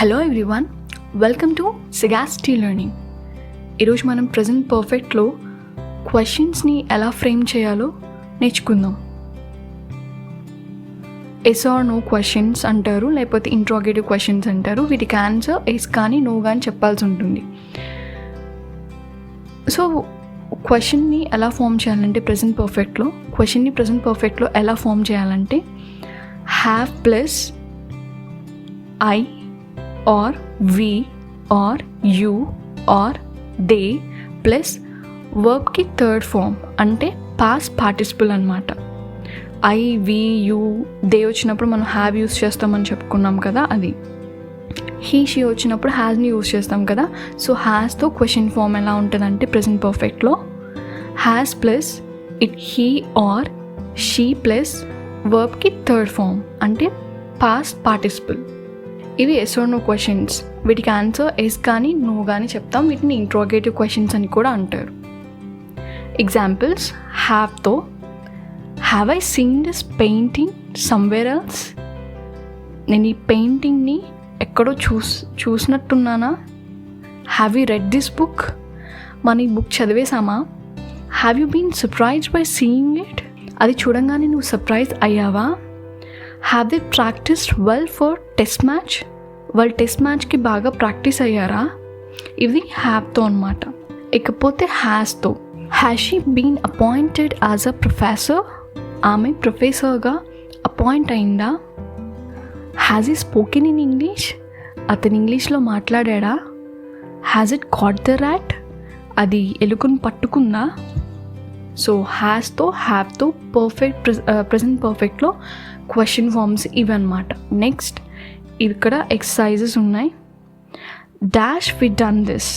Hello everyone, welcome to Sagacity Learning. ఈరోజు మనం present పర్ఫెక్ట్లో క్వశ్చన్స్ని ఎలా ఫ్రేమ్ చేయాలో నేర్చుకుందాం. ఎస్ ఆర్ నో క్వశ్చన్స్ అంటారు, లేకపోతే ఇంట్రాగేటివ్ క్వశ్చన్స్ అంటారు. వీటికి ఆన్సర్ ఎస్ కానీ నో కానీ చెప్పాల్సి ఉంటుంది. సో క్వశ్చన్ని ఎలా ఫామ్ చేయాలంటే ప్రజెంట్ పర్ఫెక్ట్లో ఎలా ఫామ్ చేయాలంటే have plus I or we or you or they plus వర్బ్కి థర్డ్ ఫామ్ అంటే పాస్ట్ పార్టిసిపుల్ అనమాట. ఐ వి యూ దే వచ్చినప్పుడు మనం హ్యావ్ యూస్ చేస్తామని చెప్పుకున్నాం కదా, అది. హీ షీ వచ్చినప్పుడు హ్యాస్ని యూస్ చేస్తాం కదా. సో హ్యాస్తో క్వశ్చన్ ఫామ్ ఎలా ఉంటుందంటే ప్రజెంట్ పర్ఫెక్ట్లో has plus it he or she plus వర్బ్కి థర్డ్ ఫామ్ అంటే పాస్ట్ పార్టిసిపుల్. ఇవి ఎస్ ఆర్ నో క్వశ్చన్స్. వీటికి ఆన్సర్ ఎస్ కానీ నో కానీ చెప్తాం. వీటిని ఇంట్రోగేటివ్ క్వశ్చన్స్ అని కూడా అంటారు. ఎగ్జాంపుల్స్: హ్యావ్తో have I seen this painting somewhere else? నేను ఈ పెయింటింగ్ని ఎక్కడో చూసినట్టున్నానా? Have you read this book? మన ఈ బుక్ చదివేసామా? Have you been surprised by seeing it? అది చూడంగానే నువ్వు సర్ప్రైజ్ అయ్యావా? Have they practised well for test match? వాళ్ళు టెస్ట్ మ్యాచ్కి బాగా ప్రాక్టీస్ అయ్యారా? ఇది హ్యావ్తో అనమాట. ఇకపోతే హ్యాస్తో has she been appointed as a professor? ఆమె ప్రొఫెసర్గా అపాయింట్ అయిందా? హ్యాజ్ ఈ స్పోకెన్ ఇన్ ఇంగ్లీష్? అతను ఇంగ్లీష్లో మాట్లాడా? Has it caught the rat? అది ఎలుకను పట్టుకుందా? సో హ్యాస్తో హ్యావ్తో ప్రజెంట్ పర్ఫెక్ట్లో క్వశ్చన్ ఫార్మ్స్ ఇవన్నమాట. నెక్స్ట్ ఇక్కడ ఎక్సర్సైజెస్ ఉన్నాయి. Dash we done this,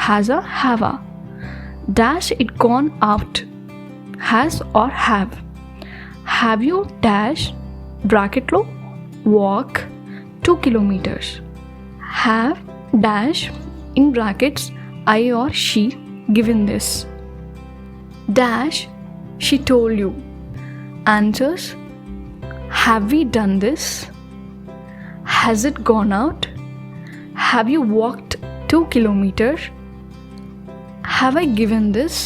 has or have ah. Dash it gone out, has or have. Have you dash బ్రాకెట్లో walk 2 kilometers. Have dash in brackets I or she given this. Dash, she told you. Answers: have we done this? Has it gone out? Have you walked 2 kilometers? Have I given this?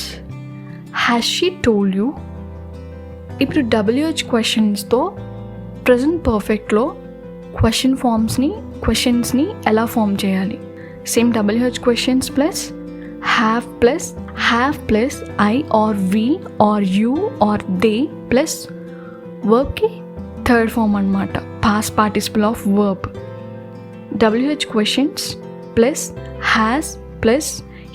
Has she told you? ఇప్పుడు WH క్వశ్చన్స్తో ప్రజెంట్ పర్ఫెక్ట్లో క్వశ్చన్స్ని ఎలా form చేయాలి? Same WH questions plus have plus I or we or you or they plus వర్బ్కి third form అనమాట, past participle of verb. WH questions plus has plus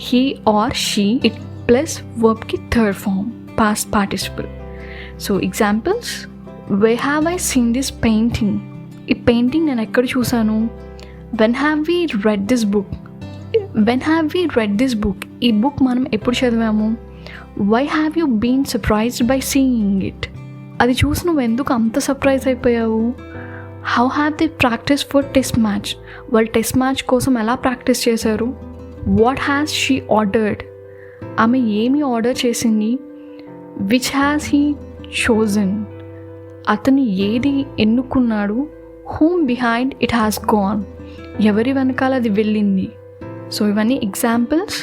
he or she it plus వర్బ్కి third form past participle. So examples: where have I seen this painting? ఈ painting నేను ఎక్కడ చూసాను? When have we read this book? ఈ book మనం ఎప్పుడు చదివాము? Why have you been surprised by seeing it? అది చూసి నువ్వు ఎందుకు అంత సర్ప్రైజ్ అయిపోయావు? How have they practice for test match? వాళ్ళు టెస్ట్ మ్యాచ్ కోసం ఎలా ప్రాక్టీస్ చేశారు? What has she ordered? ఆమె ఏమి ఆర్డర్ చేసింది? Which has he chosen? అతను ఏది ఎన్నుకున్నాడు? Whom behind it has gone? ఎవరి వెనకాల అది వెళ్ళింది? సో ఇవన్నీ examples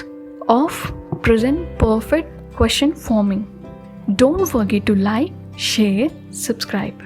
of present perfect question forming. Don't forget to like, share, subscribe.